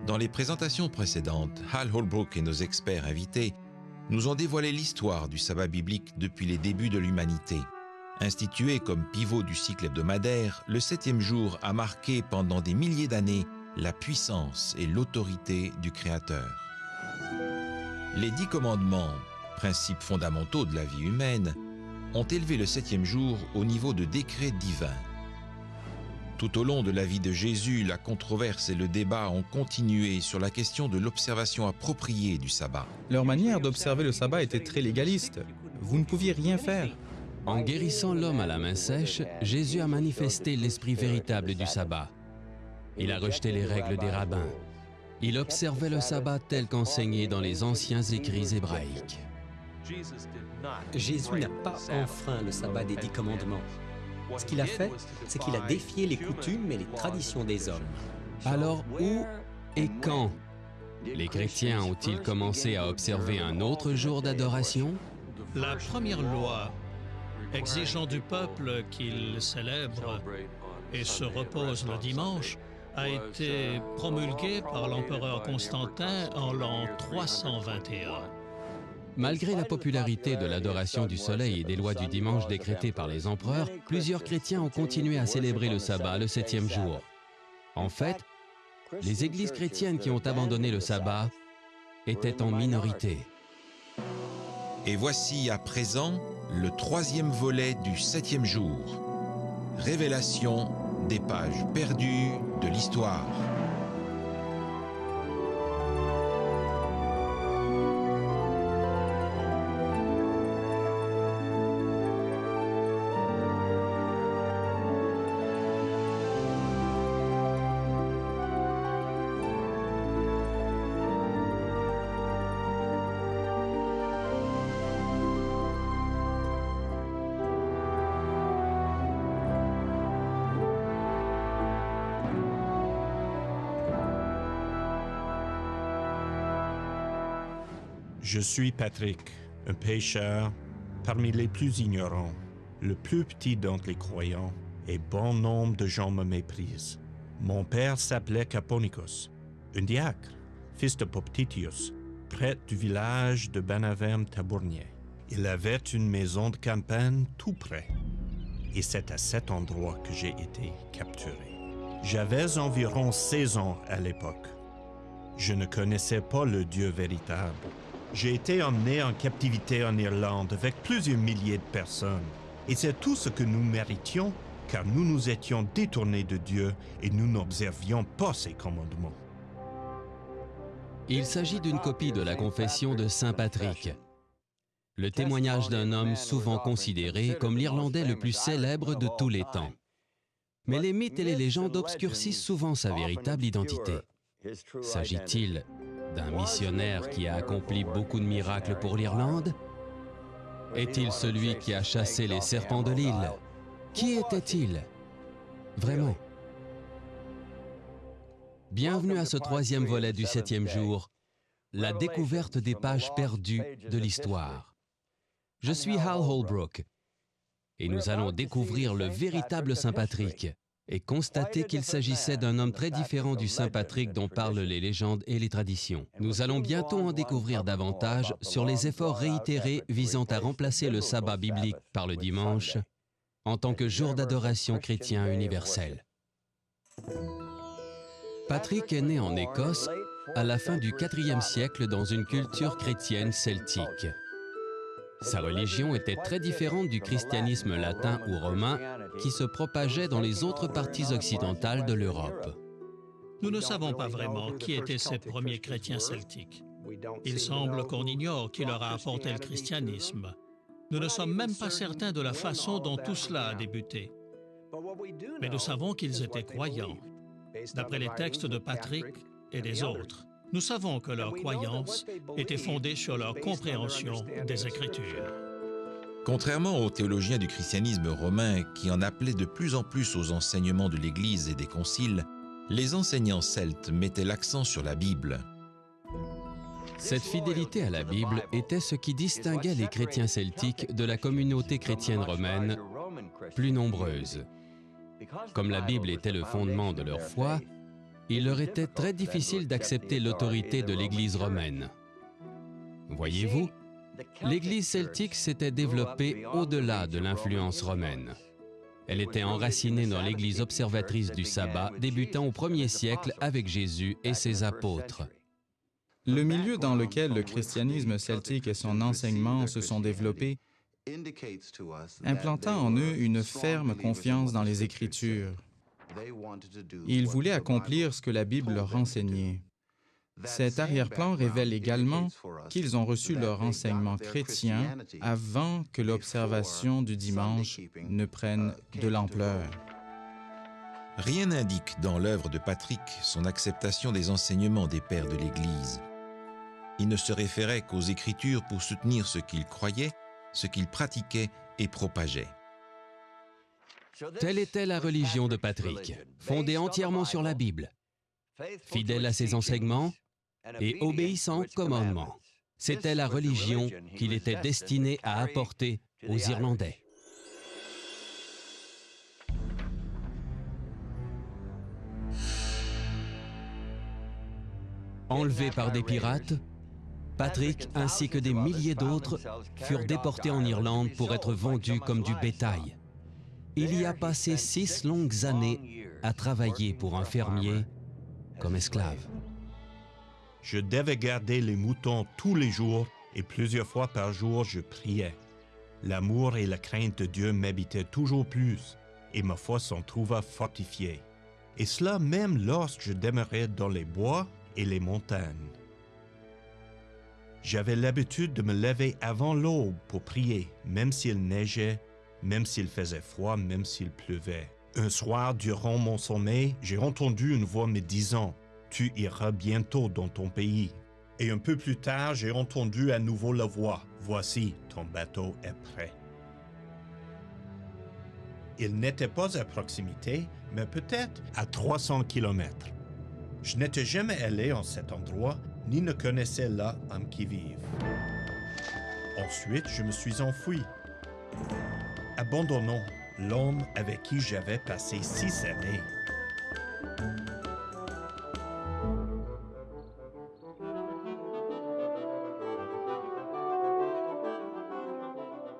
Dans les présentations précédentes, Hal Holbrook et nos experts invités nous ont dévoilé l'histoire du sabbat biblique depuis les débuts de l'humanité. Institué comme pivot du cycle hebdomadaire, le 7e jour a marqué pendant des milliers d'années la puissance et l'autorité du Créateur. Les 10 commandements, principes fondamentaux de la vie humaine, ont élevé le 7e jour au niveau de décret divin. Tout au long de la vie de Jésus, la controverse et le débat ont continué sur la question de l'observation appropriée du sabbat. Leur manière d'observer le sabbat était très légaliste. Vous ne pouviez rien faire. En guérissant l'homme à la main sèche, Jésus a manifesté l'esprit véritable du sabbat. Il a rejeté les règles des rabbins. Il observait le sabbat tel qu'enseigné dans les anciens écrits hébraïques. Jésus n'a pas enfreint le sabbat des 10 commandements. Ce qu'il a fait, c'est qu'il a défié les coutumes et les traditions des hommes. Alors où et quand les chrétiens ont-ils commencé à observer un autre jour d'adoration? La première loi exigeant du peuple qu'il célèbre et se repose le dimanche a été promulguée par l'empereur Constantin en l'an 321. Malgré la popularité de l'adoration du soleil et des lois du dimanche décrétées par les empereurs, plusieurs chrétiens ont continué à célébrer le sabbat le 7e jour. En fait, les églises chrétiennes qui ont abandonné le sabbat étaient en minorité. Et voici à présent le 3e volet du 7e jour. Révélation des pages perdues de l'histoire. Je suis Patrick, un pécheur parmi les plus ignorants, le plus petit d'entre les croyants, et bon nombre de gens me méprisent. Mon père s'appelait Caponicos, un diacre, fils de Poptitius, prêtre du village de Benaverme-Tabournier. Il avait une maison de campagne tout près, et c'est à cet endroit que j'ai été capturé. J'avais environ 16 ans à l'époque. Je ne connaissais pas le Dieu véritable. J'ai été emmené en captivité en Irlande avec plusieurs milliers de personnes. Et c'est tout ce que nous méritions, car nous nous étions détournés de Dieu et nous n'observions pas ses commandements. Il s'agit d'une copie de la confession de Saint Patrick, le témoignage d'un homme souvent considéré comme l'Irlandais le plus célèbre de tous les temps. Mais les mythes et les légendes obscurcissent souvent sa véritable identité. S'agit-il d'un missionnaire qui a accompli beaucoup de miracles pour l'Irlande? Est-il celui qui a chassé les serpents de l'île? Qui était-il vraiment? Bienvenue à ce 3e volet du 7e jour, la découverte des pages perdues de l'histoire. Je suis Hal Holbrook et nous allons découvrir le véritable Saint Patrick et constater qu'il s'agissait d'un homme très différent du Saint Patrick dont parlent les légendes et les traditions. Nous allons bientôt en découvrir davantage sur les efforts réitérés visant à remplacer le sabbat biblique par le dimanche en tant que jour d'adoration chrétien universel. Patrick est né en Écosse à la fin du IVe siècle dans une culture chrétienne celtique. Sa religion était très différente du christianisme latin ou romain qui se propageait dans les autres parties occidentales de l'Europe. Nous ne savons pas vraiment qui étaient ces premiers chrétiens celtiques. Il semble qu'on ignore qui leur a apporté le christianisme. Nous ne sommes même pas certains de la façon dont tout cela a débuté. Mais nous savons qu'ils étaient croyants, d'après les textes de Patrick et des autres. Nous savons que leur croyance était fondée sur leur compréhension des Écritures. Contrairement aux théologiens du christianisme romain qui en appelaient de plus en plus aux enseignements de l'Église et des conciles, les enseignants celtes mettaient l'accent sur la Bible. Cette fidélité à la Bible était ce qui distinguait les chrétiens celtiques de la communauté chrétienne romaine, plus nombreuse. Comme la Bible était le fondement de leur foi, il leur était très difficile d'accepter l'autorité de l'Église romaine. Voyez-vous, l'Église celtique s'était développée au-delà de l'influence romaine. Elle était enracinée dans l'Église observatrice du sabbat, débutant au 1er siècle avec Jésus et ses apôtres. Le milieu dans lequel le christianisme celtique et son enseignement se sont développés implanta en eux une ferme confiance dans les Écritures. Ils voulaient accomplir ce que la Bible leur enseignait. Cet arrière-plan révèle également qu'ils ont reçu leur enseignement chrétien avant que l'observation du dimanche ne prenne de l'ampleur. Rien n'indique dans l'œuvre de Patrick son acceptation des enseignements des pères de l'Église. Il ne se référait qu'aux Écritures pour soutenir ce qu'il croyait, ce qu'il pratiquait et propageait. Telle était la religion de Patrick, fondée entièrement sur la Bible, fidèle à ses enseignements et obéissant aux commandements. C'était la religion qu'il était destiné à apporter aux Irlandais. Enlevés par des pirates, Patrick ainsi que des milliers d'autres furent déportés en Irlande pour être vendus comme du bétail. Il y a passé 6 longues années à travailler pour un fermier comme esclave. Je devais garder les moutons tous les jours et plusieurs fois par jour je priais. L'amour et la crainte de Dieu m'habitaient toujours plus et ma foi s'en trouva fortifiée. Et cela même lorsque je demeurais dans les bois et les montagnes. J'avais l'habitude de me lever avant l'aube pour prier, même s'il neigeait, même s'il faisait froid, même s'il pleuvait. Un soir, durant mon sommeil, j'ai entendu une voix me disant « Tu iras bientôt dans ton pays ». Et un peu plus tard, j'ai entendu à nouveau la voix « Voici, ton bateau est prêt ». Il n'était pas à proximité, mais peut-être à 300 kilomètres. Je n'étais jamais allé en cet endroit, ni ne connaissais là homme qui vive. Ensuite, je me suis enfui, abandonnant l'homme avec qui j'avais passé 6 années.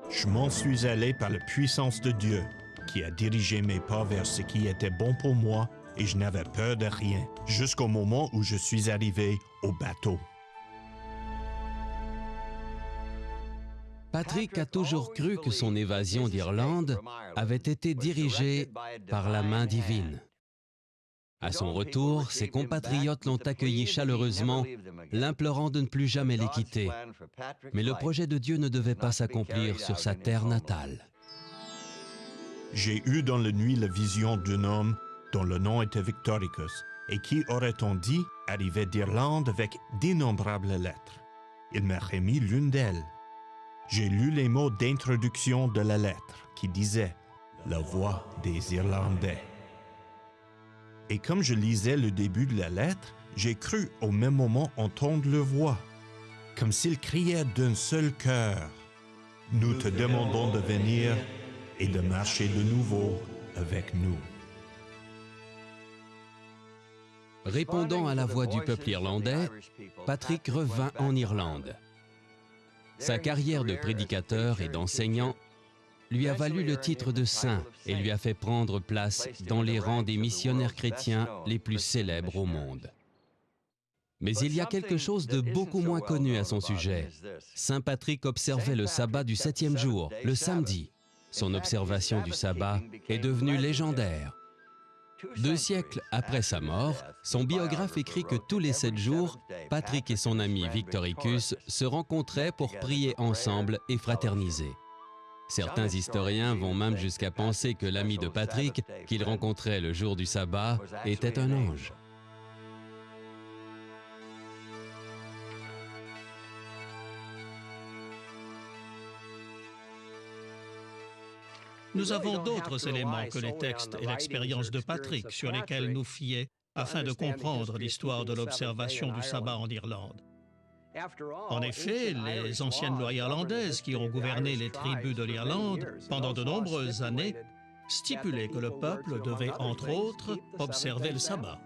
Je m'en suis allé par la puissance de Dieu, qui a dirigé mes pas vers ce qui était bon pour moi, et je n'avais peur de rien, jusqu'au moment où je suis arrivé au bateau. Patrick a toujours cru que son évasion d'Irlande avait été dirigée par la main divine. À son retour, ses compatriotes l'ont accueilli chaleureusement, l'implorant de ne plus jamais les quitter. Mais le projet de Dieu ne devait pas s'accomplir sur sa terre natale. J'ai eu dans la nuit la vision d'un homme dont le nom était Victoricus, et qui, aurait-on dit, arrivait d'Irlande avec d'innombrables lettres. Il m'a remis l'une d'elles. J'ai lu les mots d'introduction de la lettre, qui disaient « La voix des Irlandais ». Et comme je lisais le début de la lettre, j'ai cru au même moment entendre leur voix, comme s'ils criaient d'un seul cœur. « Nous te demandons de venir et de marcher de nouveau avec nous. » Répondant à la voix du peuple irlandais, Patrick revint en Irlande. Sa carrière de prédicateur et d'enseignant lui a valu le titre de saint et lui a fait prendre place dans les rangs des missionnaires chrétiens les plus célèbres au monde. Mais il y a quelque chose de beaucoup moins connu à son sujet. Saint Patrick observait le sabbat du 7e jour, le samedi. Son observation du sabbat est devenue légendaire. 2 siècles après sa mort, son biographe écrit que tous les 7 jours, Patrick et son ami Victoricus se rencontraient pour prier ensemble et fraterniser. Certains historiens vont même jusqu'à penser que l'ami de Patrick, qu'il rencontrait le jour du sabbat, était un ange. Nous avons d'autres éléments que les textes et l'expérience de Patrick sur lesquels nous fier afin de comprendre l'histoire de l'observation du sabbat en Irlande. En effet, les anciennes lois irlandaises qui ont gouverné les tribus de l'Irlande pendant de nombreuses années stipulaient que le peuple devait, entre autres, observer le sabbat.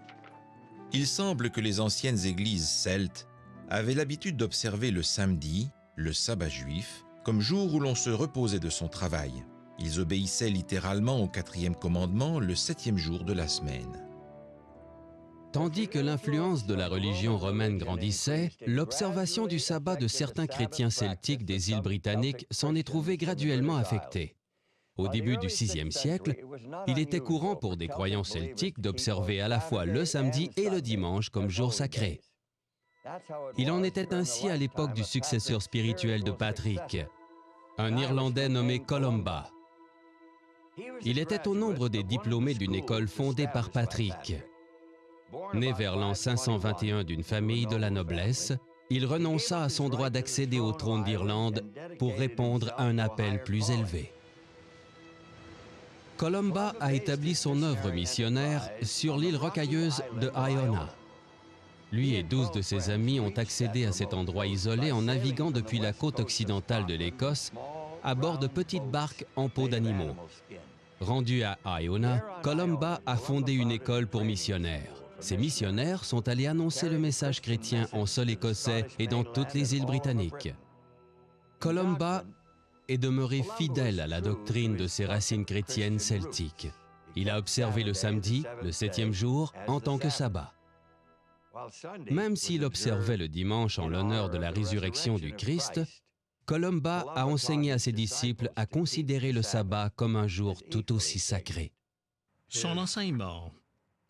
Il semble que les anciennes églises celtes avaient l'habitude d'observer le samedi, le sabbat juif, comme jour où l'on se reposait de son travail. Ils obéissaient littéralement au 4e commandement, le 7e jour de la semaine. Tandis que l'influence de la religion romaine grandissait, l'observation du sabbat de certains chrétiens celtiques des îles britanniques s'en est trouvée graduellement affectée. Au début du VIe siècle, il était courant pour des croyants celtiques d'observer à la fois le samedi et le dimanche comme jours sacrés. Il en était ainsi à l'époque du successeur spirituel de Patrick, un Irlandais nommé Columba. Il était au nombre des diplômés d'une école fondée par Patrick. Né vers l'an 521 d'une famille de la noblesse, il renonça à son droit d'accéder au trône d'Irlande pour répondre à un appel plus élevé. Columba a établi son œuvre missionnaire sur l'île rocailleuse de Iona. Lui et 12 de ses amis ont accédé à cet endroit isolé en naviguant depuis la côte occidentale de l'Écosse à bord de petites barques en peau d'animaux. Rendu à Iona, Columba a fondé une école pour missionnaires. Ces missionnaires sont allés annoncer le message chrétien en sol écossais et dans toutes les îles britanniques. Columba est demeuré fidèle à la doctrine de ses racines chrétiennes celtiques. Il a observé le samedi, le 7e jour, en tant que sabbat. Même s'il observait le dimanche en l'honneur de la résurrection du Christ, Columba a enseigné à ses disciples à considérer le sabbat comme un jour tout aussi sacré. Son enseignement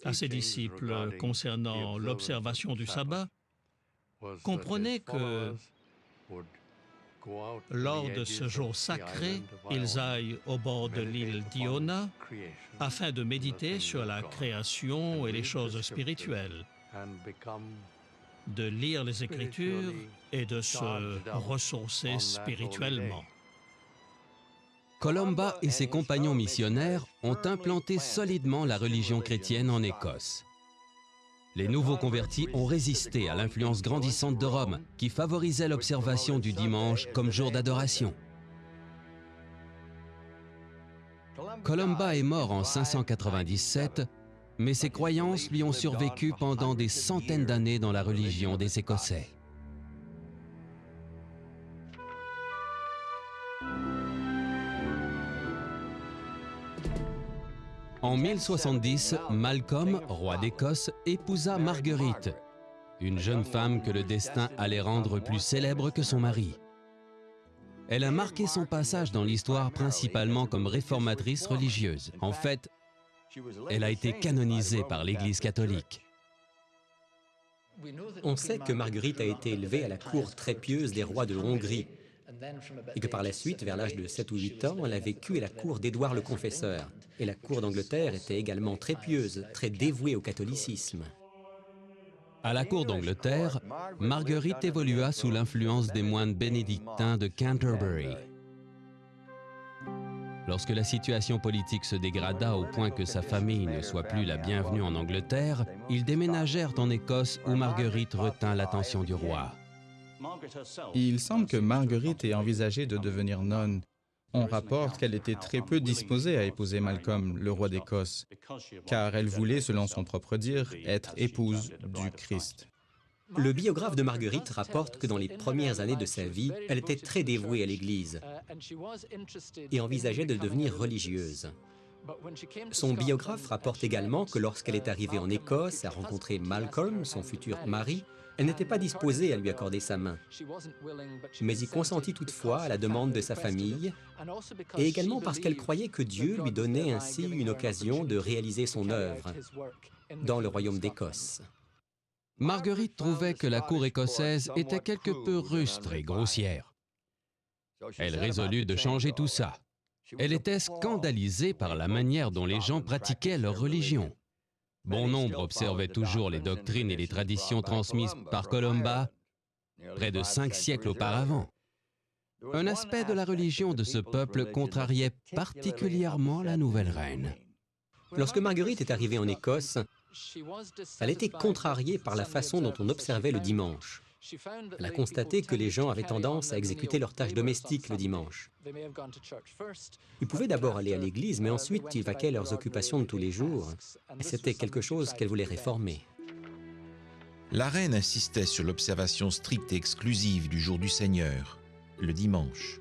à ses disciples concernant l'observation du sabbat comprenait que lors de ce jour sacré, ils aillent au bord de l'île d'Iona afin de méditer sur la création et les choses spirituelles, de lire les Écritures et de se ressourcer spirituellement. Columba et ses compagnons missionnaires ont implanté solidement la religion chrétienne en Écosse. Les nouveaux convertis ont résisté à l'influence grandissante de Rome, qui favorisait l'observation du dimanche comme jour d'adoration. Columba est mort en 597, mais ses croyances lui ont survécu pendant des centaines d'années dans la religion des Écossais. En 1070, Malcolm, roi d'Écosse, épousa Marguerite, une jeune femme que le destin allait rendre plus célèbre que son mari. Elle a marqué son passage dans l'histoire principalement comme réformatrice religieuse. En fait, elle a été canonisée par l'Église catholique. On sait que Marguerite a été élevée à la cour très pieuse des rois de Hongrie et que par la suite, vers l'âge de 7 ou 8 ans, elle a vécu à la cour d'Édouard le Confesseur. Et la cour d'Angleterre était également très pieuse, très dévouée au catholicisme. À la cour d'Angleterre, Marguerite évolua sous l'influence des moines bénédictins de Canterbury. Lorsque la situation politique se dégrada au point que sa famille ne soit plus la bienvenue en Angleterre, ils déménagèrent en Écosse où Marguerite retint l'attention du roi. Il semble que Marguerite ait envisagé de devenir nonne. On rapporte qu'elle était très peu disposée à épouser Malcolm, le roi d'Écosse, car elle voulait, selon son propre dire, être épouse du Christ. Le biographe de Marguerite rapporte que dans les premières années de sa vie, elle était très dévouée à l'Église et envisageait de devenir religieuse. Son biographe rapporte également que lorsqu'elle est arrivée en Écosse et a rencontré Malcolm, son futur mari, elle n'était pas disposée à lui accorder sa main, mais y consentit toutefois à la demande de sa famille, et également parce qu'elle croyait que Dieu lui donnait ainsi une occasion de réaliser son œuvre dans le royaume d'Écosse. Marguerite trouvait que la cour écossaise était quelque peu rustre et grossière. Elle résolut de changer tout ça. Elle était scandalisée par la manière dont les gens pratiquaient leur religion. Bon nombre observaient toujours les doctrines et les traditions transmises par Columba près de 5 siècles auparavant. Un aspect de la religion de ce peuple contrariait particulièrement la nouvelle reine. Lorsque Marguerite est arrivée en Écosse, elle était contrariée par la façon dont on observait le dimanche. Elle a constaté que les gens avaient tendance à exécuter leurs tâches domestiques le dimanche. Ils pouvaient d'abord aller à l'église, mais ensuite ils vaquaient leurs occupations de tous les jours. Et c'était quelque chose qu'elle voulait réformer. La reine insistait sur l'observation stricte et exclusive du jour du Seigneur, le dimanche.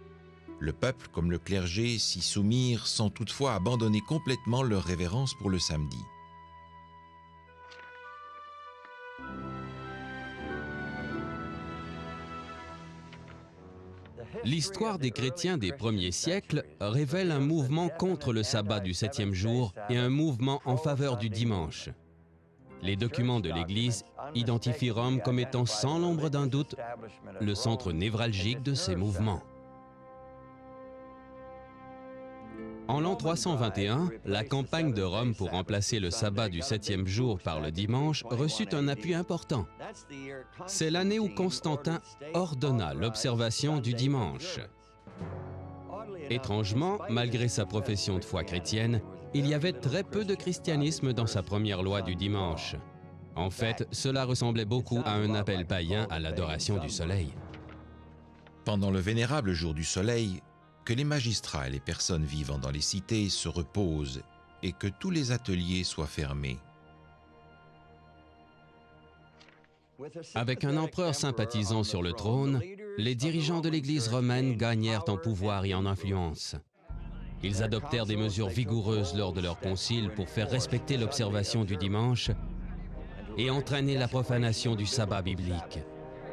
Le peuple, comme le clergé, s'y soumirent sans toutefois abandonner complètement leur révérence pour le samedi. L'histoire des chrétiens des premiers siècles révèle un mouvement contre le sabbat du 7e jour et un mouvement en faveur du dimanche. Les documents de l'Église identifient Rome comme étant sans l'ombre d'un doute le centre névralgique de ces mouvements. En l'an 321, la campagne de Rome pour remplacer le sabbat du 7e jour par le dimanche reçut un appui important. C'est l'année où Constantin ordonna l'observation du dimanche. Étrangement, malgré sa profession de foi chrétienne, il y avait très peu de christianisme dans sa première loi du dimanche. En fait, cela ressemblait beaucoup à un appel païen à l'adoration du soleil. Pendant le vénérable jour du soleil, que les magistrats et les personnes vivant dans les cités se reposent et que tous les ateliers soient fermés. Avec un empereur sympathisant sur le trône, les dirigeants de l'Église romaine gagnèrent en pouvoir et en influence. Ils adoptèrent des mesures vigoureuses lors de leur concile pour faire respecter l'observation du dimanche et entraîner la profanation du sabbat biblique.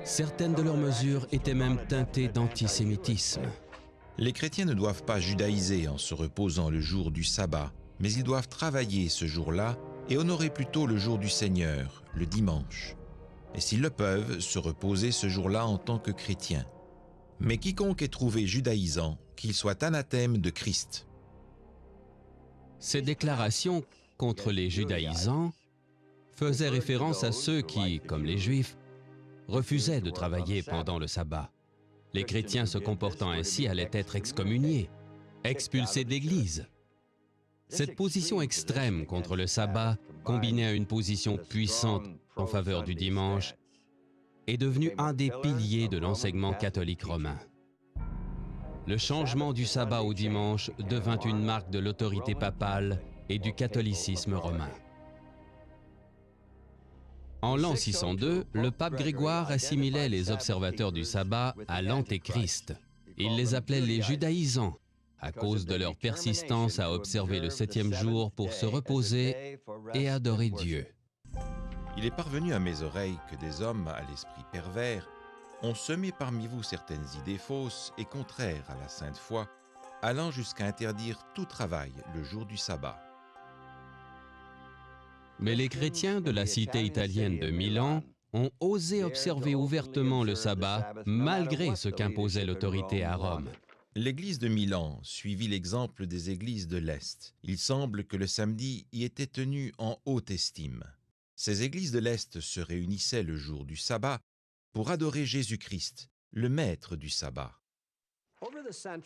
Certaines de leurs mesures étaient même teintées d'antisémitisme. Les chrétiens ne doivent pas judaïser en se reposant le jour du sabbat, mais ils doivent travailler ce jour-là et honorer plutôt le jour du Seigneur, le dimanche. Et s'ils le peuvent, se reposer ce jour-là en tant que chrétiens. Mais quiconque est trouvé judaïsant, qu'il soit anathème de Christ. Ces déclarations contre les judaïsants faisaient référence à ceux qui, comme les Juifs, refusaient de travailler pendant le sabbat. Les chrétiens se comportant ainsi allaient être excommuniés, expulsés d'Église. Cette position extrême contre le sabbat, combinée à une position puissante en faveur du dimanche, est devenue un des piliers de l'enseignement catholique romain. Le changement du sabbat au dimanche devint une marque de l'autorité papale et du catholicisme romain. En l'an 602, le pape Grégoire assimilait les observateurs du sabbat à l'antéchrist. Il les appelait les judaïsants, à cause de leur persistance à observer le 7e jour pour se reposer et adorer Dieu. Il est parvenu à mes oreilles que des hommes à l'esprit pervers ont semé parmi vous certaines idées fausses et contraires à la sainte foi, allant jusqu'à interdire tout travail le jour du sabbat. Mais les chrétiens de la cité italienne de Milan ont osé observer ouvertement le sabbat malgré ce qu'imposait l'autorité à Rome. L'Église de Milan suivit l'exemple des églises de l'Est. Il semble que le samedi y était tenu en haute estime. Ces églises de l'Est se réunissaient le jour du sabbat pour adorer Jésus-Christ, le maître du sabbat.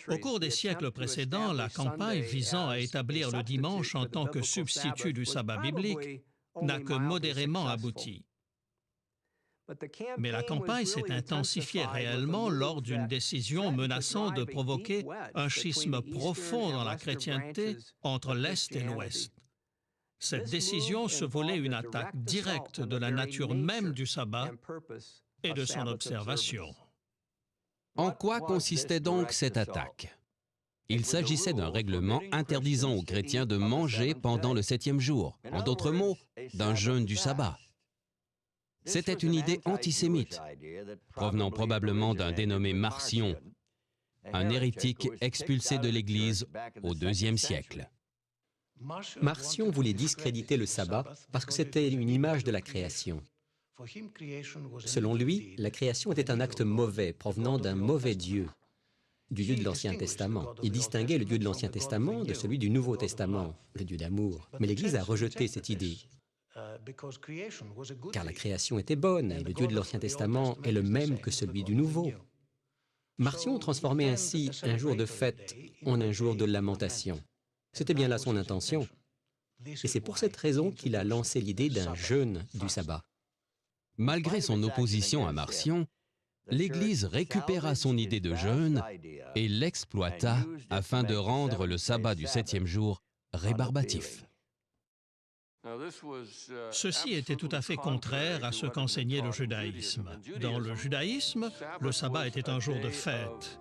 Au cours des siècles précédents, la campagne visant à établir le dimanche en tant que substitut du sabbat biblique n'a que modérément abouti. Mais la campagne s'est intensifiée réellement lors d'une décision menaçant de provoquer un schisme profond dans la chrétienté entre l'Est et l'Ouest. Cette décision se voulait une attaque directe de la nature même du sabbat et de son observation. En quoi consistait donc cette attaque? Il s'agissait d'un règlement interdisant aux chrétiens de manger pendant le 7e jour, en d'autres mots, d'un jeûne du sabbat. C'était une idée antisémite, provenant probablement d'un dénommé Marcion, un hérétique expulsé de l'Église au IIe siècle. Marcion voulait discréditer le sabbat parce que c'était une image de la création. Selon lui, la création était un acte mauvais provenant d'un mauvais Dieu, du Dieu de l'Ancien Testament. Il distinguait le Dieu de l'Ancien Testament de celui du Nouveau Testament, le Dieu d'amour. Mais l'Église a rejeté cette idée, car la création était bonne et le Dieu de l'Ancien Testament est le même que celui du Nouveau. Marcion transformait ainsi un jour de fête en un jour de lamentation. C'était bien là son intention. Et c'est pour cette raison qu'il a lancé l'idée d'un jeûne du sabbat. Malgré son opposition à Marcion, l'Église récupéra son idée de jeûne et l'exploita afin de rendre le sabbat du 7e jour rébarbatif. Ceci était tout à fait contraire à ce qu'enseignait le judaïsme. Dans le judaïsme, le sabbat était un jour de fête.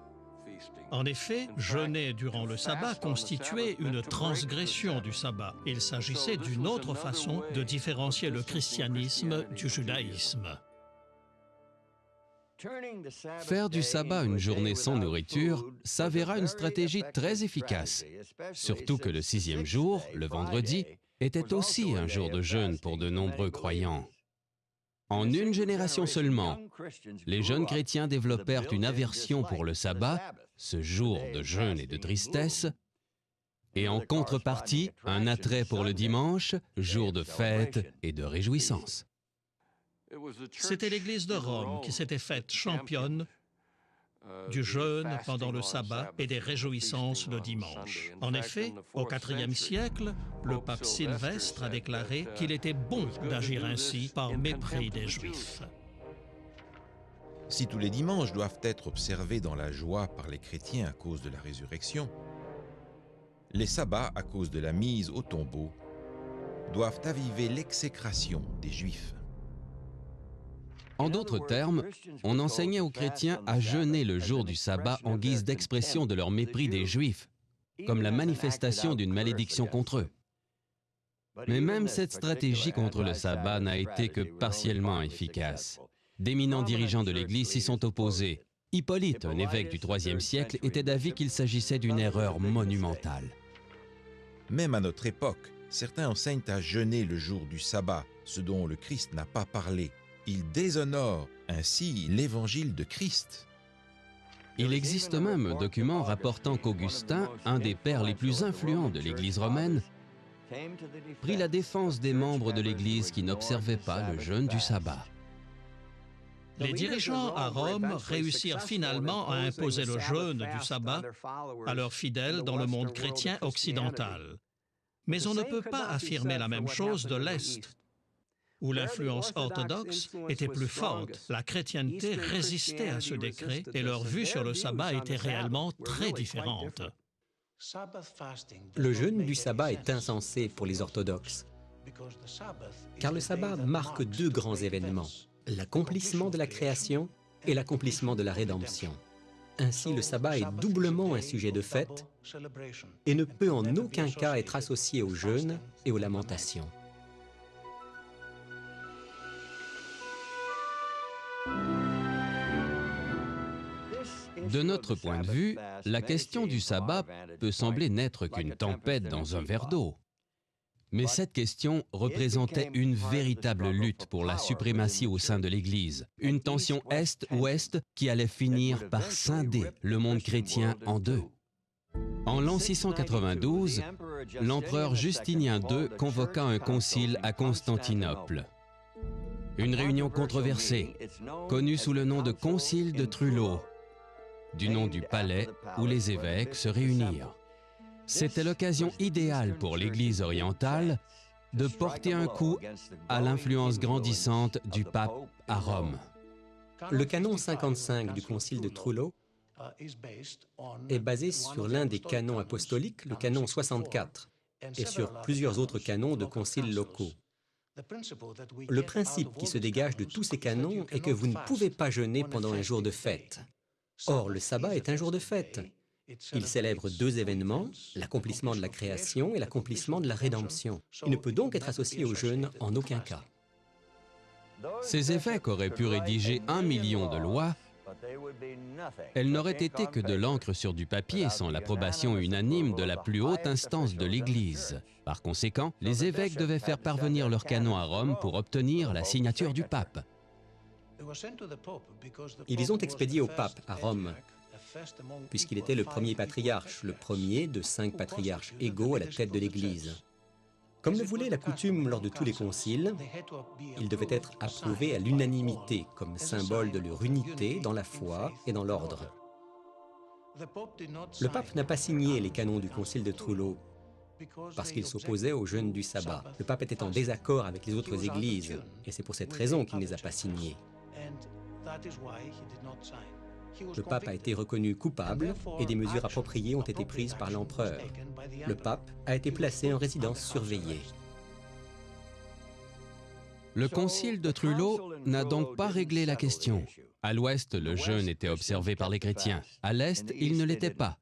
En effet, jeûner durant le sabbat constituait une transgression du sabbat. Il s'agissait d'une autre façon de différencier le christianisme du judaïsme. Faire du sabbat une journée sans nourriture s'avéra une stratégie très efficace, surtout que le 6e jour, le vendredi, était aussi un jour de jeûne pour de nombreux croyants. En une génération seulement, les jeunes chrétiens développèrent une aversion pour le sabbat, ce jour de jeûne et de tristesse, et en contrepartie, un attrait pour le dimanche, jour de fête et de réjouissance. C'était l'Église de Rome qui s'était faite championne du jeûne pendant le sabbat et des réjouissances le dimanche. En effet, au IVe siècle, le pape Sylvestre a déclaré qu'il était bon d'agir ainsi par mépris des Juifs. Si tous les dimanches doivent être observés dans la joie par les chrétiens à cause de la résurrection, les sabbats, à cause de la mise au tombeau, doivent aviver l'exécration des Juifs. En d'autres termes, on enseignait aux chrétiens à jeûner le jour du sabbat en guise d'expression de leur mépris des Juifs, comme la manifestation d'une malédiction contre eux. Mais même cette stratégie contre le sabbat n'a été que partiellement efficace. D'éminents dirigeants de l'Église s'y sont opposés. Hippolyte, un évêque du IIIe siècle, était d'avis qu'il s'agissait d'une erreur monumentale. Même à notre époque, certains enseignent à jeûner le jour du sabbat, ce dont le Christ n'a pas parlé. Ils déshonorent ainsi l'évangile de Christ. Il existe même un document rapportant qu'Augustin, un des pères les plus influents de l'Église romaine, prit la défense des membres de l'Église qui n'observaient pas le jeûne du sabbat. Les dirigeants à Rome réussirent finalement à imposer le jeûne du sabbat à leurs fidèles dans le monde chrétien occidental. Mais on ne peut pas affirmer la même chose de l'Est, où l'influence orthodoxe était plus forte. La chrétienté résistait à ce décret et leur vue sur le sabbat était réellement très différente. Le jeûne du sabbat est insensé pour les orthodoxes, car le sabbat marque deux grands événements, l'accomplissement de la création et l'accomplissement de la rédemption. Ainsi, le sabbat est doublement un sujet de fête et ne peut en aucun cas être associé au jeûne et aux lamentations. De notre point de vue, la question du sabbat peut sembler n'être qu'une tempête dans un verre d'eau. Mais cette question représentait une véritable lutte pour la suprématie au sein de l'Église, une tension Est-Ouest qui allait finir par scinder le monde chrétien en deux. En l'an 692, l'empereur Justinien II convoqua un concile à Constantinople. Une réunion controversée, connue sous le nom de Concile de Trullo, du nom du palais où les évêques se réunirent. C'était l'occasion idéale pour l'Église orientale de porter un coup à l'influence grandissante du pape à Rome. Le canon 55 du Concile de Trullo est basé sur l'un des canons apostoliques, le canon 64, et sur plusieurs autres canons de conciles locaux. Le principe qui se dégage de tous ces canons est que vous ne pouvez pas jeûner pendant un jour de fête. Or, le sabbat est un jour de fête. Il célèbre deux événements, l'accomplissement de la création et l'accomplissement de la rédemption. Il ne peut donc être associé au jeûne en aucun cas. Ces évêques auraient pu rédiger 1 million de lois. Elles n'auraient été que de l'encre sur du papier sans l'approbation unanime de la plus haute instance de l'Église. Par conséquent, les évêques devaient faire parvenir leurs canons à Rome pour obtenir la signature du pape. Ils les ont expédiés au pape à Rome, puisqu'il était le premier patriarche, le premier de 5 patriarches égaux à la tête de l'Église. Comme le voulait la coutume lors de tous les conciles, il devait être approuvé à l'unanimité comme symbole de leur unité dans la foi et dans l'ordre. Le pape n'a pas signé les canons du concile de Trullo parce qu'il s'opposait au jeûne du sabbat. Le pape était en désaccord avec les autres églises et c'est pour cette raison qu'il ne les a pas signés. Le pape a été reconnu coupable et des mesures appropriées ont été prises par l'empereur. Le pape a été placé en résidence surveillée. Le concile de Trullo n'a donc pas réglé la question. À l'ouest, le jeûne était observé par les chrétiens. À l'est, il ne l'était pas.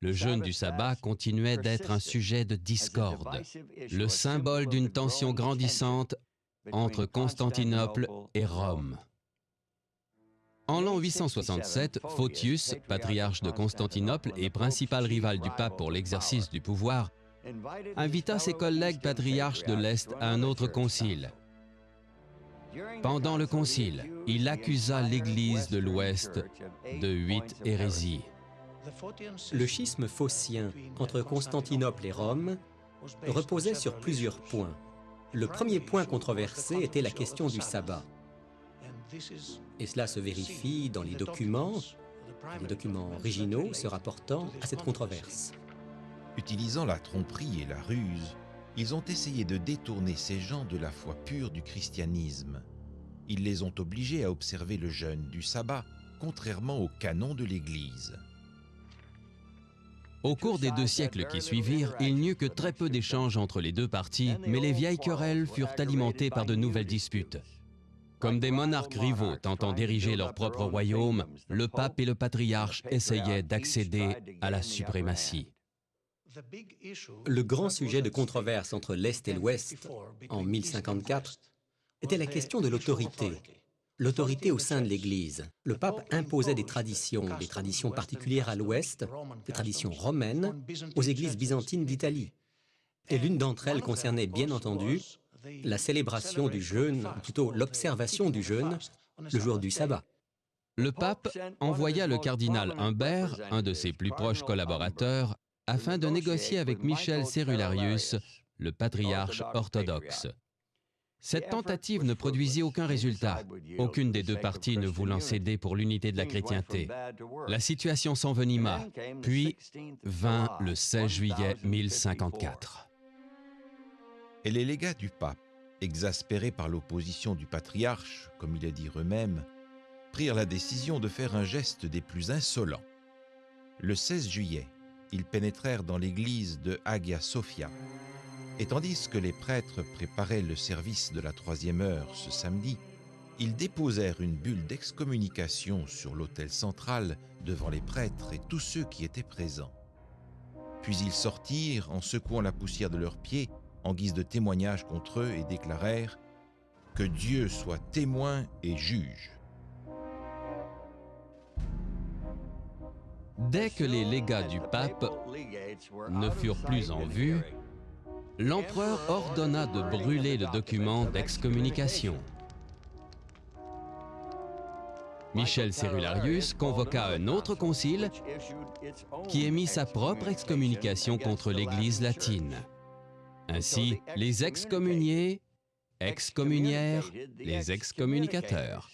Le jeûne du sabbat continuait d'être un sujet de discorde, le symbole d'une tension grandissante entre Constantinople et Rome. En l'an 867, Photius, patriarche de Constantinople et principal rival du pape pour l'exercice du pouvoir, invita ses collègues patriarches de l'Est à un autre concile. Pendant le concile, il accusa l'Église de l'Ouest de 8 hérésies. Le schisme phocien entre Constantinople et Rome reposait sur plusieurs points. Le premier point controversé était la question du sabbat. Et cela se vérifie dans les documents originaux se rapportant à cette controverse. Utilisant la tromperie et la ruse, ils ont essayé de détourner ces gens de la foi pure du christianisme. Ils les ont obligés à observer le jeûne du sabbat, contrairement au canon de l'Église. Au cours des 2 siècles qui suivirent, il n'y eut que très peu d'échanges entre les deux parties, mais les vieilles querelles furent alimentées par de nouvelles disputes. Comme des monarques rivaux tentant d'ériger leur propre royaume, le pape et le patriarche essayaient d'accéder à la suprématie. Le grand sujet de controverse entre l'Est et l'Ouest, en 1054, était la question de l'autorité. L'autorité au sein de l'Église. Le pape imposait des traditions particulières à l'Ouest, des traditions romaines, aux églises byzantines d'Italie. Et l'une d'entre elles concernait bien entendu la célébration du jeûne, ou plutôt l'observation du jeûne, le jour du sabbat. Le pape envoya le cardinal Humbert, un de ses plus proches collaborateurs, afin de négocier avec Michel Cérularius, le patriarche orthodoxe. Cette tentative ne produisit aucun résultat, aucune des deux parties ne voulant céder pour l'unité de la chrétienté. La situation s'envenima, puis vint le 16 juillet 1054. Et les légats du pape, exaspérés par l'opposition du patriarche, comme il a dit eux-mêmes, prirent la décision de faire un geste des plus insolents. Le 16 juillet, ils pénétrèrent dans l'église de Hagia Sophia. Et tandis que les prêtres préparaient le service de la 3e heure ce samedi, ils déposèrent une bulle d'excommunication sur l'autel central devant les prêtres et tous ceux qui étaient présents. Puis ils sortirent en secouant la poussière de leurs pieds en guise de témoignage contre eux et déclarèrent « Que Dieu soit témoin et juge ». Dès que les légats du pape ne furent plus en vue, l'empereur ordonna de brûler le document d'excommunication. Michel Cérularius convoqua un autre concile qui émit sa propre excommunication contre l'Église latine. Ainsi, les excommuniés excommunièrent les excommunicateurs.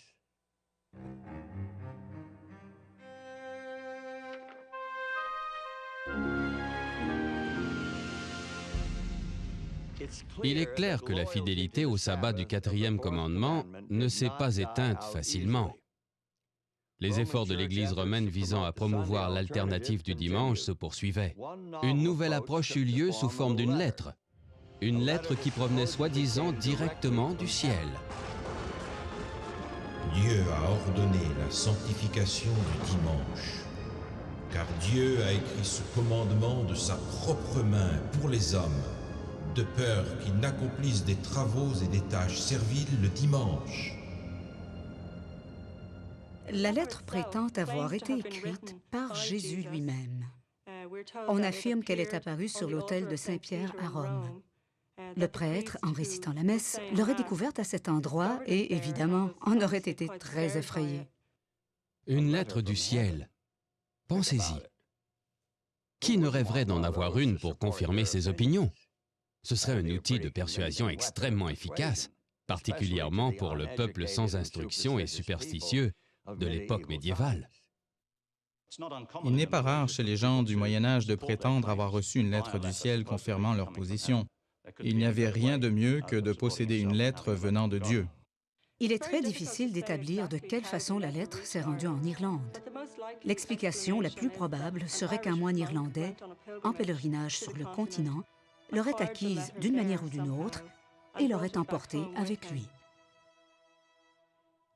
Il est clair que la fidélité au sabbat du 4e commandement ne s'est pas éteinte facilement. Les efforts de l'Église romaine visant à promouvoir l'alternative du dimanche se poursuivaient. Une nouvelle approche eut lieu sous forme d'une lettre. Une lettre qui provenait soi-disant directement du ciel. Dieu a ordonné la sanctification du dimanche, car Dieu a écrit ce commandement de sa propre main pour les hommes, de peur qu'ils n'accomplissent des travaux et des tâches serviles le dimanche. La lettre prétend avoir été écrite par Jésus lui-même. On affirme qu'elle est apparue sur l'autel de Saint-Pierre à Rome. Le prêtre, en récitant la messe, l'aurait découverte à cet endroit et, évidemment, en aurait été très effrayé. Une lettre du ciel. Pensez-y. Qui ne rêverait d'en avoir une pour confirmer ses opinions? Ce serait un outil de persuasion extrêmement efficace, particulièrement pour le peuple sans instruction et superstitieux de l'époque médiévale. Il n'est pas rare chez les gens du Moyen Âge de prétendre avoir reçu une lettre du ciel confirmant leur position. Il n'y avait rien de mieux que de posséder une lettre venant de Dieu. Il est très difficile d'établir de quelle façon la lettre s'est rendue en Irlande. L'explication la plus probable serait qu'un moine irlandais, en pèlerinage sur le continent, l'aurait acquise d'une manière ou d'une autre et l'aurait emportée avec lui.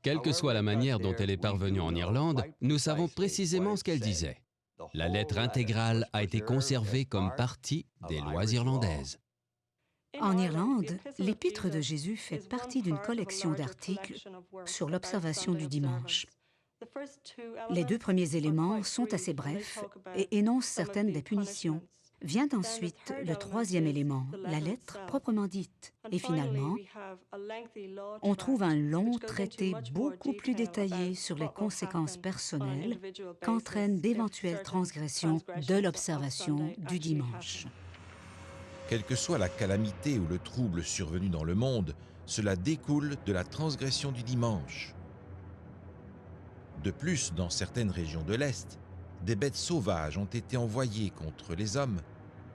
Quelle que soit la manière dont elle est parvenue en Irlande, nous savons précisément ce qu'elle disait. La lettre intégrale a été conservée comme partie des lois irlandaises. En Irlande, l'Épître de Jésus fait partie d'une collection d'articles sur l'observation du dimanche. Les deux premiers éléments sont assez brefs et énoncent certaines des punitions. Vient ensuite le troisième élément, la lettre proprement dite. Et finalement, on trouve un long traité beaucoup plus détaillé sur les conséquences personnelles qu'entraînent d'éventuelles transgressions de l'observation du dimanche. Quelle que soit la calamité ou le trouble survenu dans le monde, cela découle de la transgression du dimanche. De plus, dans certaines régions de l'Est, des bêtes sauvages ont été envoyées contre les hommes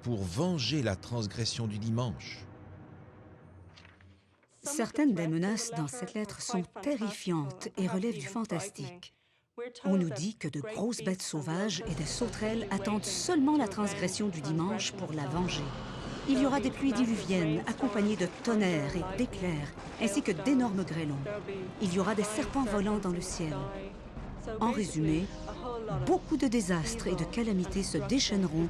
pour venger la transgression du dimanche. Certaines des menaces dans cette lettre sont terrifiantes et relèvent du fantastique. On nous dit que de grosses bêtes sauvages et des sauterelles attendent seulement la transgression du dimanche pour la venger. Il y aura des pluies diluviennes accompagnées de tonnerres et d'éclairs, ainsi que d'énormes grêlons. Il y aura des serpents volants dans le ciel. En résumé, beaucoup de désastres et de calamités se déchaîneront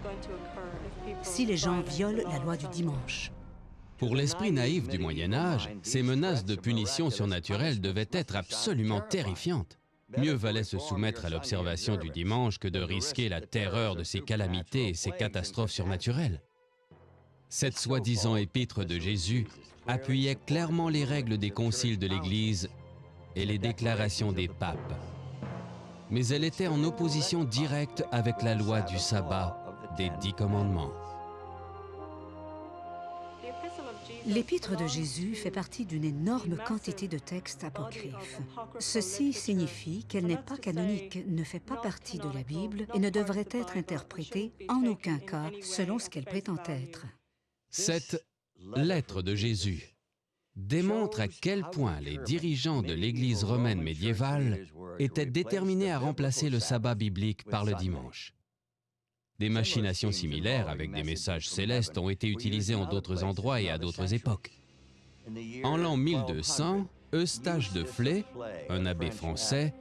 si les gens violent la loi du dimanche. Pour l'esprit naïf du Moyen Âge, ces menaces de punition surnaturelle devaient être absolument terrifiantes. Mieux valait se soumettre à l'observation du dimanche que de risquer la terreur de ces calamités et ces catastrophes surnaturelles. Cette soi-disant épître de Jésus appuyait clairement les règles des conciles de l'Église et les déclarations des papes. Mais elle était en opposition directe avec la loi du sabbat des 10 commandements. L'Épître de Jésus fait partie d'une énorme quantité de textes apocryphes. Ceci signifie qu'elle n'est pas canonique, ne fait pas partie de la Bible et ne devrait être interprétée en aucun cas selon ce qu'elle prétend être. Cette lettre de Jésus démontre à quel point les dirigeants de l'Église romaine médiévale étaient déterminés à remplacer le sabbat biblique par le dimanche. Des machinations similaires avec des messages célestes ont été utilisées en d'autres endroits et à d'autres époques. En l'an 1200, Eustache de Flay, un abbé français,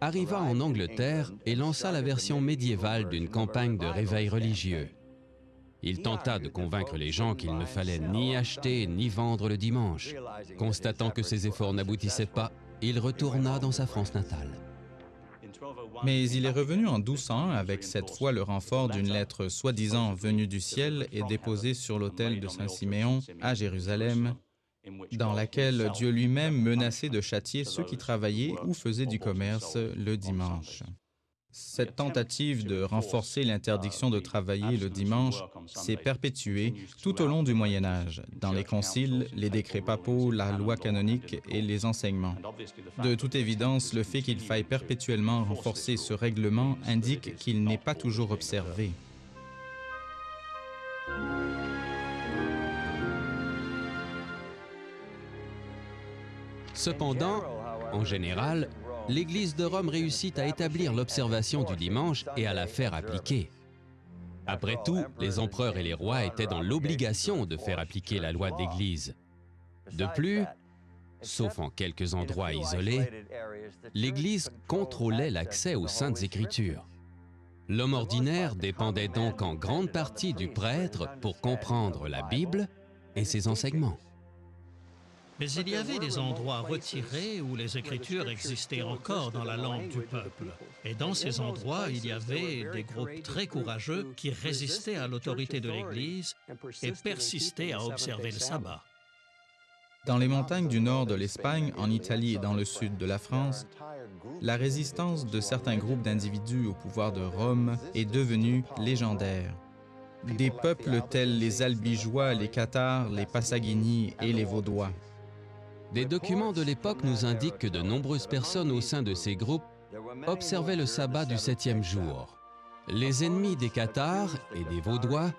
arriva en Angleterre et lança la version médiévale d'une campagne de réveil religieux. Il tenta de convaincre les gens qu'il ne fallait ni acheter ni vendre le dimanche. Constatant que ses efforts n'aboutissaient pas, il retourna dans sa France natale. Mais il est revenu en 1200 avec cette fois le renfort d'une lettre soi-disant venue du ciel et déposée sur l'autel de Saint-Siméon à Jérusalem, dans laquelle Dieu lui-même menaçait de châtier ceux qui travaillaient ou faisaient du commerce le dimanche. Cette tentative de renforcer l'interdiction de travailler le dimanche s'est perpétuée tout au long du Moyen Âge, dans les conciles, les décrets papaux, la loi canonique et les enseignements. De toute évidence, le fait qu'il faille perpétuellement renforcer ce règlement indique qu'il n'est pas toujours observé. Cependant, en général, l'Église de Rome réussit à établir l'observation du dimanche et à la faire appliquer. Après tout, les empereurs et les rois étaient dans l'obligation de faire appliquer la loi de l'Église. De plus, sauf en quelques endroits isolés, l'Église contrôlait l'accès aux Saintes Écritures. L'homme ordinaire dépendait donc en grande partie du prêtre pour comprendre la Bible et ses enseignements. Mais il y avait des endroits retirés où les Écritures existaient encore dans la langue du peuple. Et dans ces endroits, il y avait des groupes très courageux qui résistaient à l'autorité de l'Église et persistaient à observer le sabbat. Dans les montagnes du nord de l'Espagne, en Italie et dans le sud de la France, la résistance de certains groupes d'individus au pouvoir de Rome est devenue légendaire. Des peuples tels les Albigeois, les Cathares, les Passaguini et les Vaudois. Des documents de l'époque nous indiquent que de nombreuses personnes au sein de ces groupes observaient le sabbat du 7e jour. Les ennemis des Cathares et des Vaudois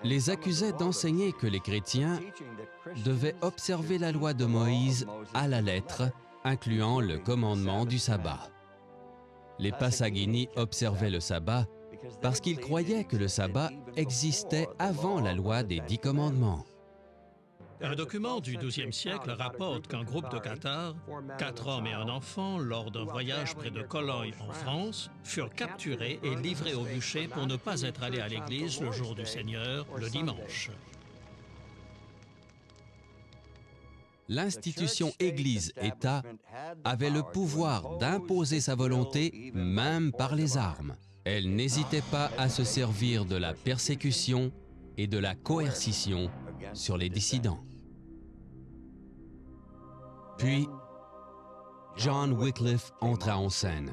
les accusaient d'enseigner que les chrétiens devaient observer la loi de Moïse à la lettre, incluant le commandement du sabbat. Les Passaguini observaient le sabbat parce qu'ils croyaient que le sabbat existait avant la loi des 10 commandements. Un document du XIIe siècle rapporte qu'un groupe de Cathares, 4 hommes et un enfant, lors d'un voyage près de Cologne en France, furent capturés et livrés au bûcher pour ne pas être allés à l'église le jour du Seigneur, le dimanche. L'institution Église-État avait le pouvoir d'imposer sa volonté même par les armes. Elle n'hésitait pas à se servir de la persécution et de la coercition sur les dissidents. Puis, John Wycliffe entra en scène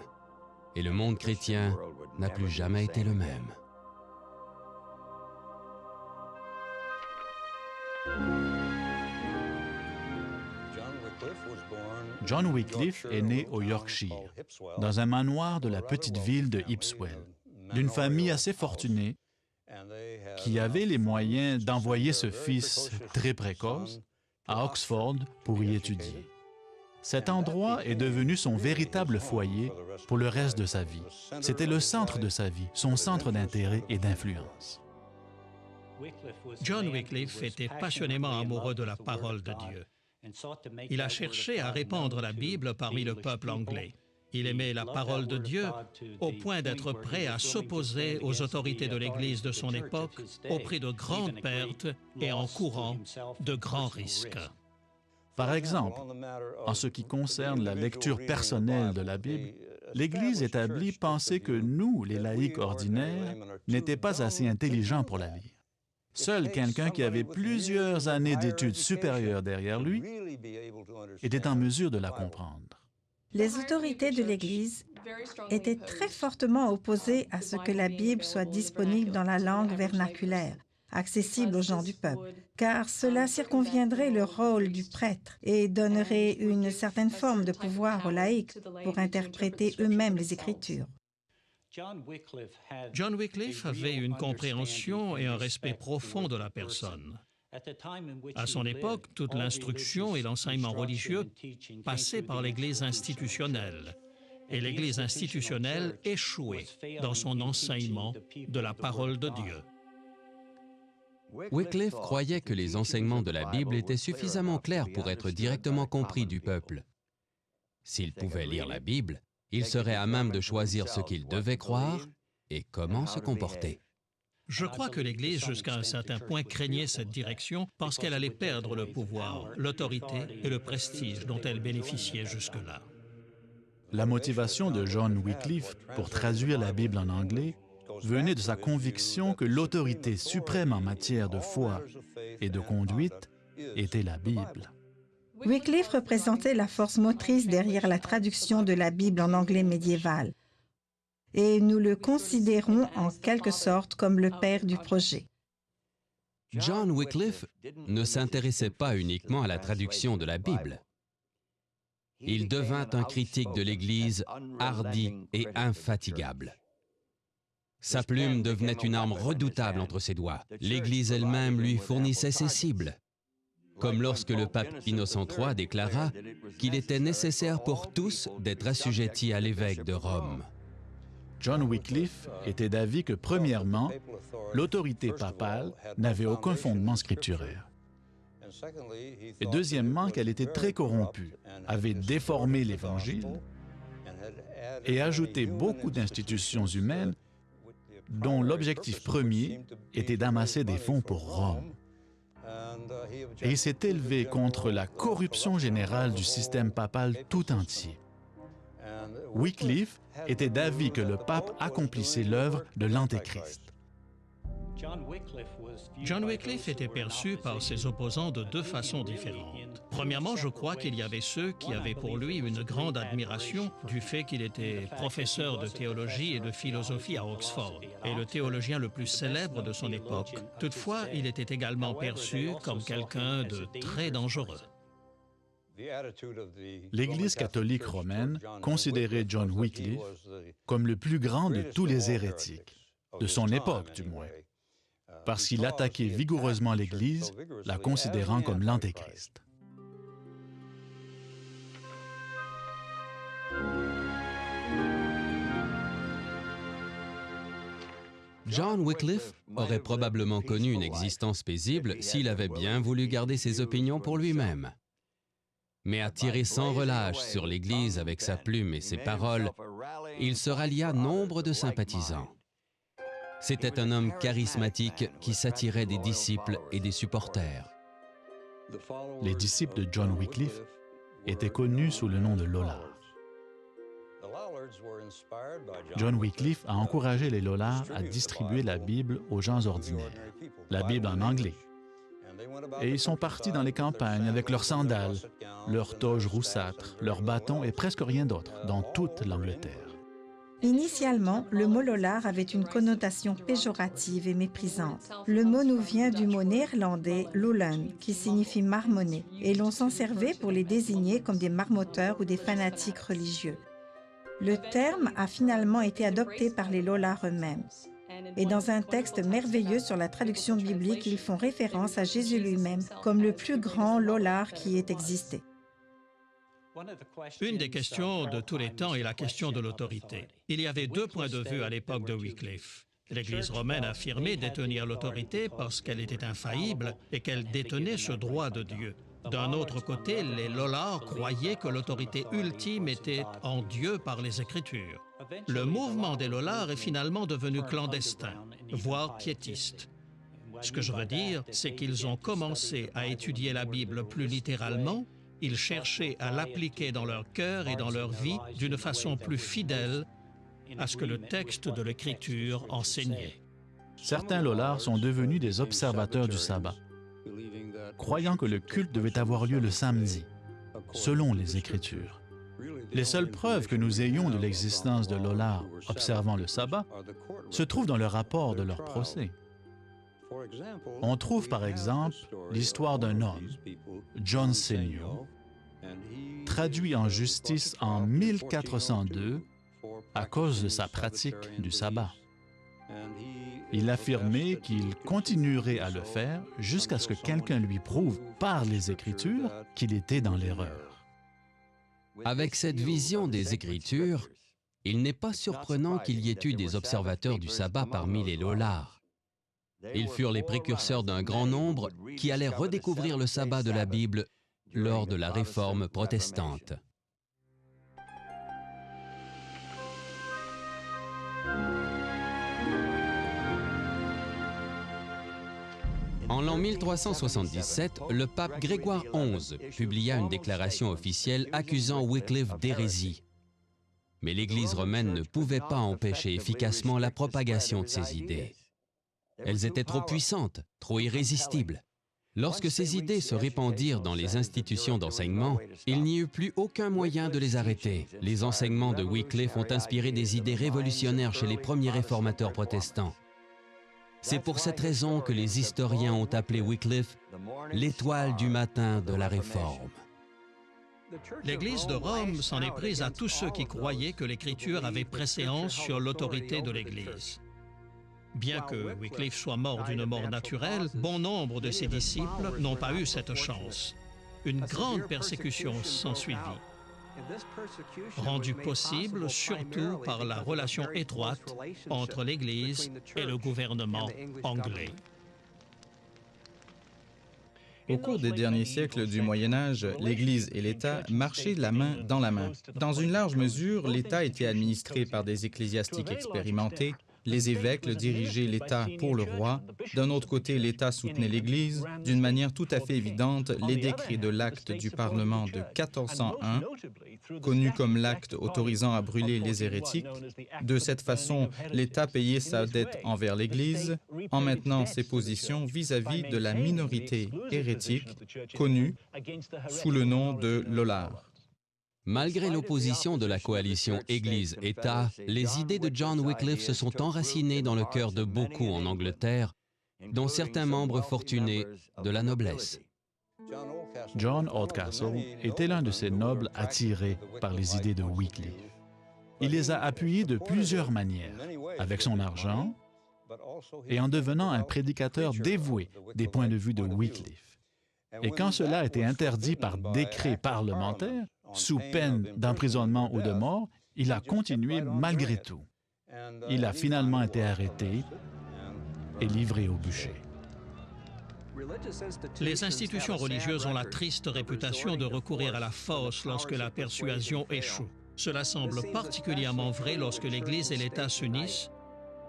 et le monde chrétien n'a plus jamais été le même. John Wycliffe est né au Yorkshire, dans un manoir de la petite ville de Ipswell, d'une famille assez fortunée qui avait les moyens d'envoyer ce fils très précoce à Oxford pour y étudier. Cet endroit est devenu son véritable foyer pour le reste de sa vie. C'était le centre de sa vie, son centre d'intérêt et d'influence. John Wycliffe était passionnément amoureux de la parole de Dieu. Il a cherché à répandre la Bible parmi le peuple anglais. Il aimait la parole de Dieu au point d'être prêt à s'opposer aux autorités de l'Église de son époque au prix de grandes pertes et en courant de grands risques. Par exemple, en ce qui concerne la lecture personnelle de la Bible, l'Église établie pensait que nous, les laïcs ordinaires, n'étaient pas assez intelligents pour la lire. Seul quelqu'un qui avait plusieurs années d'études supérieures derrière lui était en mesure de la comprendre. Les autorités de l'Église étaient très fortement opposées à ce que la Bible soit disponible dans la langue vernaculaire, accessible aux gens du peuple, car cela circonviendrait le rôle du prêtre et donnerait une certaine forme de pouvoir aux laïcs pour interpréter eux-mêmes les Écritures. John Wycliffe avait une compréhension et un respect profond de la personne. À son époque, toute l'instruction et l'enseignement religieux passaient par l'Église institutionnelle, et l'Église institutionnelle échouait dans son enseignement de la parole de Dieu. Wycliffe croyait que les enseignements de la Bible étaient suffisamment clairs pour être directement compris du peuple. S'il pouvait lire la Bible, il serait à même de choisir ce qu'il devait croire et comment se comporter. Je crois que l'Église, jusqu'à un certain point, craignait cette direction parce qu'elle allait perdre le pouvoir, l'autorité et le prestige dont elle bénéficiait jusque-là. La motivation de John Wycliffe pour traduire la Bible en anglais venait de sa conviction que l'autorité suprême en matière de foi et de conduite était la Bible. Wycliffe représentait la force motrice derrière la traduction de la Bible en anglais médiéval, et nous le considérons en quelque sorte comme le père du projet. John Wycliffe ne s'intéressait pas uniquement à la traduction de la Bible. Il devint un critique de l'Église hardi et infatigable. Sa plume devenait une arme redoutable entre ses doigts. L'Église elle-même lui fournissait ses cibles, comme lorsque le pape Innocent III déclara qu'il était nécessaire pour tous d'être assujettis à l'évêque de Rome. John Wycliffe était d'avis que, premièrement, l'autorité papale n'avait aucun fondement scripturaire. Et deuxièmement, qu'elle était très corrompue, avait déformé l'Évangile et ajouté beaucoup d'institutions humaines dont l'objectif premier était d'amasser des fonds pour Rome. Et il s'est élevé contre la corruption générale du système papal tout entier. Wycliffe était d'avis que le pape accomplissait l'œuvre de l'Antéchrist. John Wycliffe était perçu par ses opposants de deux façons différentes. Premièrement, je crois qu'il y avait ceux qui avaient pour lui une grande admiration du fait qu'il était professeur de théologie et de philosophie à Oxford, et le théologien le plus célèbre de son époque. Toutefois, il était également perçu comme quelqu'un de très dangereux. L'Église catholique romaine considérait John Wycliffe comme le plus grand de tous les hérétiques, de son époque du moins, parce qu'il attaquait vigoureusement l'Église, la considérant comme l'Antéchrist. John Wycliffe aurait probablement connu une existence paisible s'il avait bien voulu garder ses opinions pour lui-même. Mais à tirer sans relâche sur l'Église avec sa plume et ses paroles, il se rallia nombre de sympathisants. C'était un homme charismatique qui s'attirait des disciples et des supporters. Les disciples de John Wycliffe étaient connus sous le nom de Lollards. John Wycliffe a encouragé les Lollards à distribuer la Bible aux gens ordinaires, la Bible en anglais. Et ils sont partis dans les campagnes avec leurs sandales, leurs toges roussâtres, leurs bâtons et presque rien d'autre dans toute l'Angleterre. Initialement, le mot lollard avait une connotation péjorative et méprisante. Le mot nous vient du mot néerlandais lollen, qui signifie marmonner, et l'on s'en servait pour les désigner comme des marmotteurs ou des fanatiques religieux. Le terme a finalement été adopté par les lollards eux-mêmes. Et dans un texte merveilleux sur la traduction biblique, ils font référence à Jésus lui-même comme le plus grand lollard qui ait existé. Une des questions de tous les temps est la question de l'autorité. Il y avait deux points de vue à l'époque de Wycliffe. L'Église romaine affirmait détenir l'autorité parce qu'elle était infaillible et qu'elle détenait ce droit de Dieu. D'un autre côté, les Lollards croyaient que l'autorité ultime était en Dieu par les Écritures. Le mouvement des Lollards est finalement devenu clandestin, voire piétiste. Ce que je veux dire, c'est qu'ils ont commencé à étudier la Bible plus littéralement. Ils cherchaient à l'appliquer dans leur cœur et dans leur vie d'une façon plus fidèle à ce que le texte de l'Écriture enseignait. Certains Lollards sont devenus des observateurs du sabbat, croyant que le culte devait avoir lieu le samedi, selon les Écritures. Les seules preuves que nous ayons de l'existence de Lollards observant le sabbat se trouvent dans le rapport de leur procès. On trouve par exemple l'histoire d'un homme, John Senior, traduit en justice en 1402 à cause de sa pratique du sabbat. Il affirmait qu'il continuerait à le faire jusqu'à ce que quelqu'un lui prouve par les Écritures qu'il était dans l'erreur. Avec cette vision des Écritures, il n'est pas surprenant qu'il y ait eu des observateurs du sabbat parmi les Lollards. Ils furent les précurseurs d'un grand nombre qui allaient redécouvrir le sabbat de la Bible lors de la Réforme protestante. En l'an 1377, le pape Grégoire XI publia une déclaration officielle accusant Wycliffe d'hérésie. Mais l'Église romaine ne pouvait pas empêcher efficacement la propagation de ses idées. Elles étaient trop puissantes, trop irrésistibles. Lorsque ces idées se répandirent dans les institutions d'enseignement, il n'y eut plus aucun moyen de les arrêter. Les enseignements de Wycliffe ont inspiré des idées révolutionnaires chez les premiers réformateurs protestants. C'est pour cette raison que les historiens ont appelé Wycliffe « l'étoile du matin de la Réforme ». L'Église de Rome s'en est prise à tous ceux qui croyaient que l'Écriture avait préséance sur l'autorité de l'Église. Bien que Wycliffe soit mort d'une mort naturelle, bon nombre de ses disciples n'ont pas eu cette chance. Une grande persécution s'ensuivit, rendue possible surtout par la relation étroite entre l'Église et le gouvernement anglais. Au cours des derniers siècles du Moyen Âge, l'Église et l'État marchaient la main dans la main. Dans une large mesure, l'État était administré par des ecclésiastiques expérimentés. Les évêques dirigeaient l'État pour le roi. D'un autre côté, l'État soutenait l'Église. D'une manière tout à fait évidente, les décrets de l'acte du Parlement de 1401, connu comme l'acte autorisant à brûler les hérétiques, de cette façon, l'État payait sa dette envers l'Église en maintenant ses positions vis-à-vis de la minorité hérétique, connue sous le nom de Lollards. Malgré l'opposition de la coalition Église-État, les idées de John Wycliffe se sont enracinées dans le cœur de beaucoup en Angleterre, dont certains membres fortunés de la noblesse. John Oldcastle était l'un de ces nobles attirés par les idées de Wycliffe. Il les a appuyées de plusieurs manières, avec son argent et en devenant un prédicateur dévoué des points de vue de Wycliffe. Et quand cela a été interdit par décret parlementaire, sous peine d'emprisonnement ou de mort, il a continué malgré tout. Il a finalement été arrêté et livré au bûcher. Les institutions religieuses ont la triste réputation de recourir à la force lorsque la persuasion échoue. Cela semble particulièrement vrai lorsque l'Église et l'État s'unissent,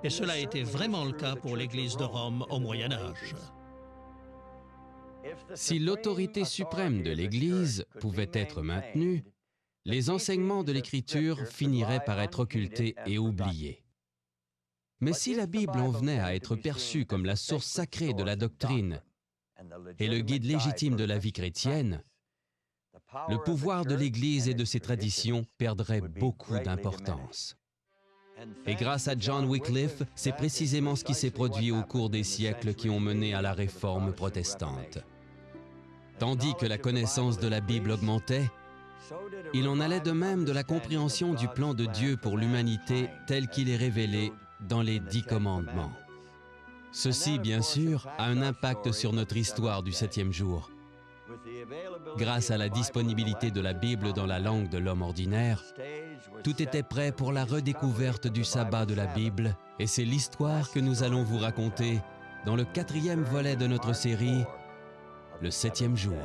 et cela a été vraiment le cas pour l'Église de Rome au Moyen Âge. Si l'autorité suprême de l'Église pouvait être maintenue, les enseignements de l'Écriture finiraient par être occultés et oubliés. Mais si la Bible en venait à être perçue comme la source sacrée de la doctrine et le guide légitime de la vie chrétienne, le pouvoir de l'Église et de ses traditions perdrait beaucoup d'importance. Et grâce à John Wycliffe, c'est précisément ce qui s'est produit au cours des siècles qui ont mené à la Réforme protestante. Tandis que la connaissance de la Bible augmentait, il en allait de même de la compréhension du plan de Dieu pour l'humanité tel qu'il est révélé dans les 10 commandements. Ceci, bien sûr, a un impact sur notre histoire du 7e jour. Grâce à la disponibilité de la Bible dans la langue de l'homme ordinaire, tout était prêt pour la redécouverte du sabbat de la Bible, et c'est l'histoire que nous allons vous raconter dans le 4e volet de notre série, le 7e jour.